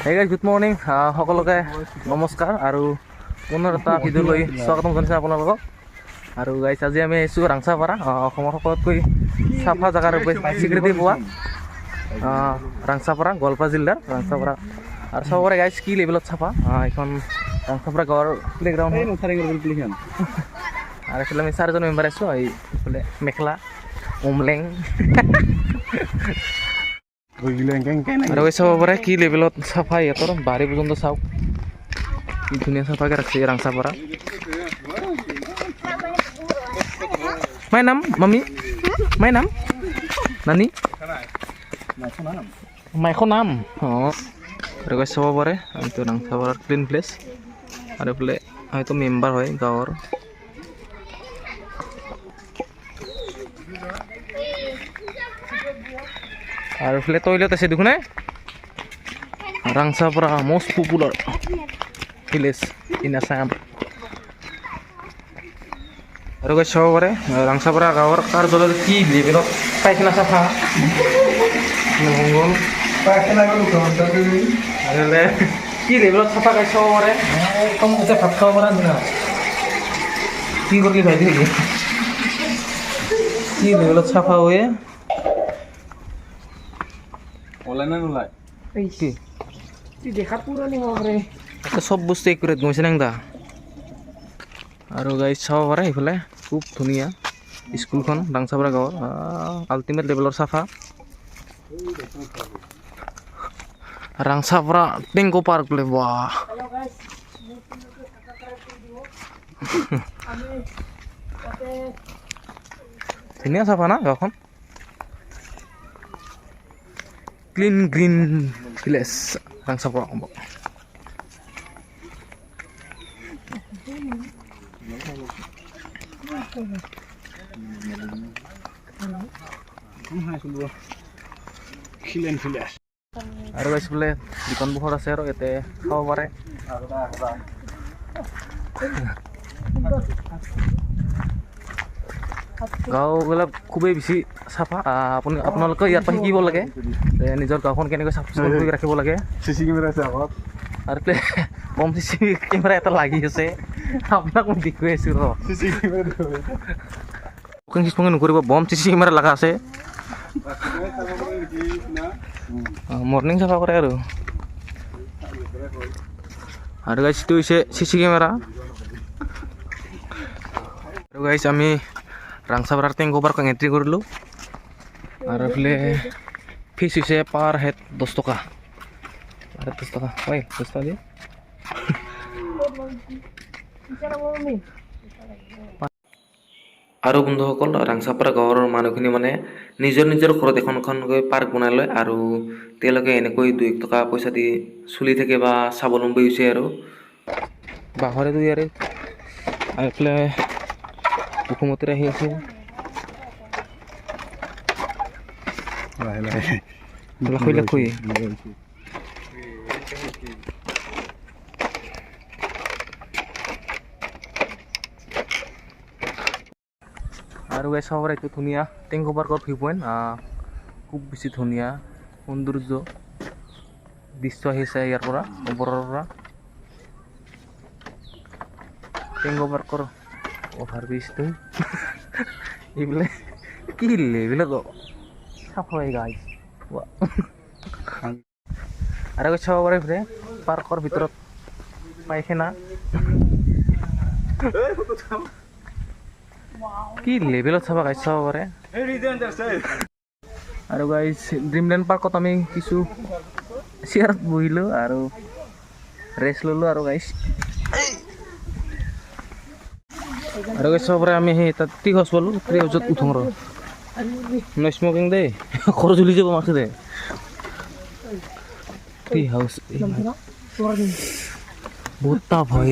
Hey guys, good morning. সকলোকে নমস্কাৰ আৰু পুনৰ এটা ভিডিঅ'লৈ স্বাগতম জনাইছোঁ আপোনালোকক। আৰু গাইছ আজি আমি আহিছোঁ ৰাংচাপাৰা, অসমৰ সকলোতকৈ চাফা জেগাৰ স্বীকৃতি পোৱা ৰাংচাপাৰা, গোৱালপাৰা জিলাৰ ৰাংচাপাৰা। আৰু চবৰে গাইছ কি লেভেলত চাফা এইখন ৰাংচাপাৰা গাঁৱৰ প্লেগ্ৰাউণ্ড। আৰু এইফালে আমি 4জন মেম্বাৰ আছোঁ, এইফালে মেখেলা উমলেং আৰু চাব পাৰে কি লেভেলত চাফা ইহঁতৰ বাৰী পৰ্যন্ত চাওক কি ধুনীয়া চাফাকৈ ৰাখছে ৰাংচাপাৰা। মাই নাম মামি, মাই নাম নানি, মাইখো নাম আৰু চাব পাৰে এইটো ৰাংচাপাৰাৰ ক্লিন প্লেচ। আৰু এইফালে হয়তো মেম্বাৰ হয় গাঁৱৰ। আৰু এইফালে টয়লেট আছে দেখোন। Rangchapara most popular village in Assam. আৰু গৈ চাব পাৰে ৰাংচাপাৰা গাঁৱৰ কাৰ্যালয়ত কি লেভেলত পাইখানা চাফা কি লেভেলত চাফা গাই চাব পাৰে। একদম ভাত খাব পৰা না কি কৰিলি ভাই দেখি কি লেভেলত চাফা হৈ চব বস্তু একুৰেট গৈছে না। আৰু গাই চাব পাৰে সেইফালে খুব ধুনীয়া স্কুলখন ৰাংচাপাৰা গাঁৱৰ আল্টিমেট লেভেলৰ চাফা। ৰাংচাপাৰা টেংকো পাৰ্ক বোলে বাহ ধুনীয়া চাফা না গাঁওখন। Clean green village Rangchapara. আৰু গাইছ বোলে দোকান পোহৰ আছে আৰু ইয়াতে খাব পাৰে। গাঁওবিলাক খুবেই বেছি চাফা। আপোনালোকে ইয়াৰ পৰা শিকিব লাগে নিজৰ গাঁওখন কেনেকৈ চাফ চিকুণ কৰি ৰাখিব লাগে। চিচি কেমেৰা আছে আগত আৰু বম চিচি কেমেৰা এটা লাগি আছে আপোনাক মই দেখুৱাই আছোঁ ৰ নকৰিব। বম চিচি কেমেৰা লগা আছে মৰ্ণিং চাফা কৰে আৰু গাইছ এইটো হৈছে চিচি কেমেৰা। আৰু গাইছ আমি ৰাংচাপাৰাৰ টেংকো পাৰ্ক এণ্ট্ৰি কৰিলোঁ। আৰু এইফালে ফিজ হৈছে পাৰ হেড 10 টকা। পাৰ হেড 10 টকা হয় 10 টকা দিয়ে। আৰু বন্ধুসকল ৰাংচাপাৰা গাঁৱৰ মানুহখিনি মানে নিজৰ ঘৰত এখন এখনকৈ পাৰ্ক বনাই লয় আৰু তেওঁলোকে এনেকৈ 2-1 টকা পইচা দি চলি থাকে বা স্বাৱলম্বী হৈছে। আৰু বাঁহৰে তৈয়াৰী এইফালে কুকুমতিৰে আহি আছে আৰু গাইছ চাব পাৰে এইটো ধুনীয়া টেংকো পাৰ্কৰ ভিউ পইণ্ট। খুব বেছি ধুনীয়া সৌন্দৰ্য দৃশ্য আহিছে ইয়াৰ পৰা ওপৰৰ পৰা। টেংকো পাৰ্কৰ অভাৰ ব্ৰিজটো এইবোলে কি লেভেলত চাফা হয় গাইছ। আৰু চাব পাৰে এইফালে পাৰ্কৰ ভিতৰত পাইখানা কি লেভেলত চাবা গাইছ চাব পাৰে। আৰু গাইছ ড্ৰিমলেণ্ড পাৰ্কত আমি কিছু চেয়াৰত বহিলোঁ আৰু ৰেষ্ট ল'লোঁ। আৰু গাইছ চাব পাৰে আমি সেই তাত ট্ৰি হাউচ পালোঁ। ট্ৰি হাউচত উঠোঁ ৰ নন স্মকিং দেই খৰচ জ্বলি যাব মাছে দে। ট্ৰি হাউচ বহুত টাফ হয়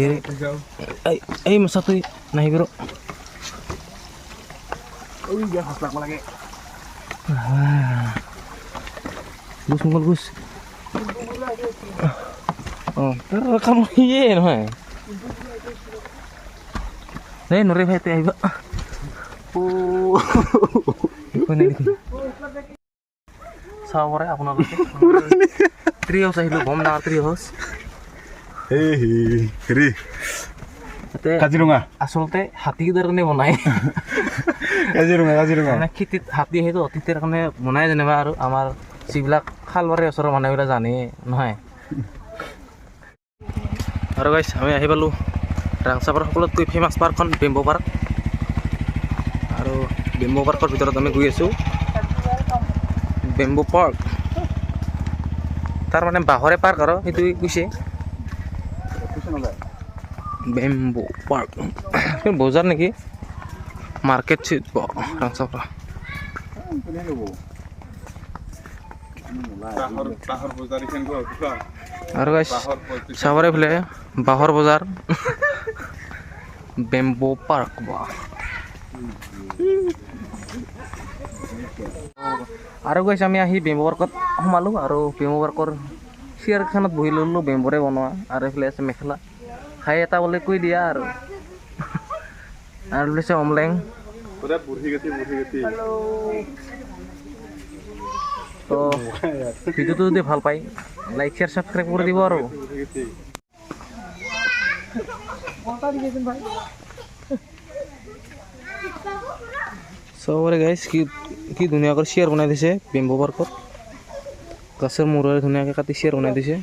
এই মাছটো নাহিব ৰ গুছ মংগল গুছ কাম ইয়ে নহয় এই নৰে ভাই আহিবা চাব পাৰে আপোনালোকে ট্ৰি হাউচ আহিলোঁ বম ডাঙৰ ট্ৰি হাউচ কাজিৰঙা আচলতে হাতীকেইটাৰ কাৰণে বনাই কাজিৰঙা মানে খেতিত হাতী আহিতো অতীতৰ কাৰণে বনাই যেনিবা আৰু আমাৰ যিবিলাক খালবাৰীৰ ওচৰৰ মানুহবিলাক জানে নহয় আৰু গাইছ আমি আহি পালোঁ ৰাংচাপাৰাৰ সকলোতকৈ ফেমাছ পাৰ্কখন বেম্বো পাৰ্ক আৰু বেম্বো পাৰ্কৰ ভিতৰত আমি গৈ আছোঁ বেম্বো পাৰ্ক তাৰ মানে বাঁহৰে পাৰ্ক আৰু সেইটো কৈছে বেম্বো পাৰ্ক বজাৰ নেকি মাৰ্কেট চিট ৰাংচাপাৰা আৰু গাইছ চাবৰে ফালে বাঁহৰ বজাৰ বেম্বো পাৰ্ক আৰু গাইছ আমি আহি বেম্বো পাৰ্কত সোমালোঁ আৰু বেম্বো পাৰ্কৰ চেয়াৰখনত বহি ল'লোঁ বেম্বৰে বনোৱা আৰু এইফালে আছে মেখেলা খাই এটা বোলে কৈ দিয়া আৰু লৈছে অমলেং তো ভিডিঅ'টো যদি ভাল পায় লাইক শ্বেয়াৰ ছাবস্ক্ৰাইব কৰি দিব আৰু চবৰে গাইছ কি ধুনীয়াকৈ চেয়াৰ বনাই দিছে বেম্বো পাৰ্কত গছৰ মূৰেৰে ধুনীয়াকৈ কাটি চেয়াৰ বনাই দিছে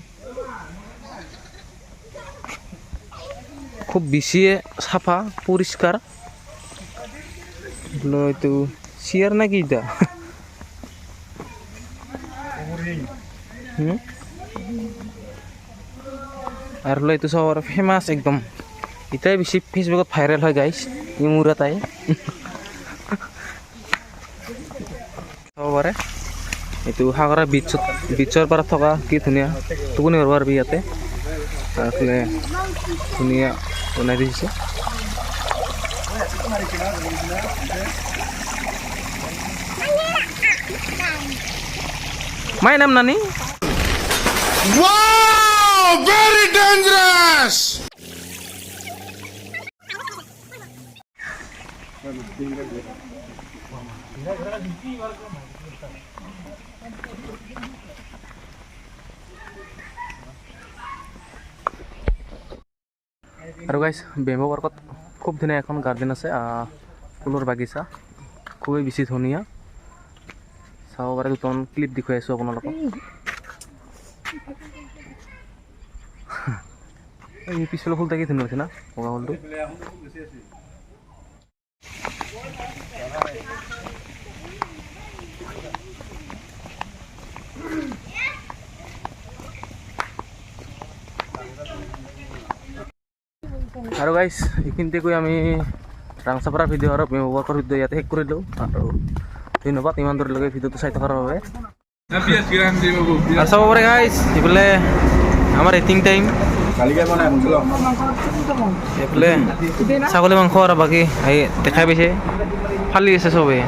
খুব বেছিয়ে চাফা পৰিষ্কাৰ এইটো চেয়াৰ নে কি এতিয়া আৰু এইটো চবৰ ফেমাছ একদম এটাই বেছি ফেচবুকত ভাইৰেল হয় গাইছ ই মোৰ এটাই চাব পাৰে এইটো সাগৰৰ বিচৰ পাৰত থকা কি ধুনীয়া টোপনি মাৰিব পাৰিবি ইয়াতে তাৰফালে ধুনীয়া বনাই দিছে My name Nani. Wow! Very dangerous! আৰু গাইছ বেম্বো পাৰ্কত খুব ধুনীয়া এখন গাৰ্ডেন আছে ফুলৰ বাগিচা খুবেই বেছি ধুনীয়া চাব পাৰে দুটামান ক্লিপ দেখুৱাই আছোঁ আপোনালোকক এই পিছফালে ফুলটা কি ধুনীয়া হৈছে না বগা ফুলটো আৰু গাইছ এইখিনিতে কৈ আমি ৰাংচাপাৰাৰ ভিডিঅ' আৰু বেম্বো পাৰ্কৰ ভিডিঅ' ইয়াতে শেষ কৰিলোঁ আৰু ধন্যবাদ ইমান দূৰলৈকে ভিডিঅ'টো চাই থকাৰ বাবে আৰু চাব পাৰে গাইছ এইফালে আমাৰ এটিং টাইম এইফালে ছাগলী মাংস আৰু বাকী আহি দেখাই পাইছে ফালি আছে চবেই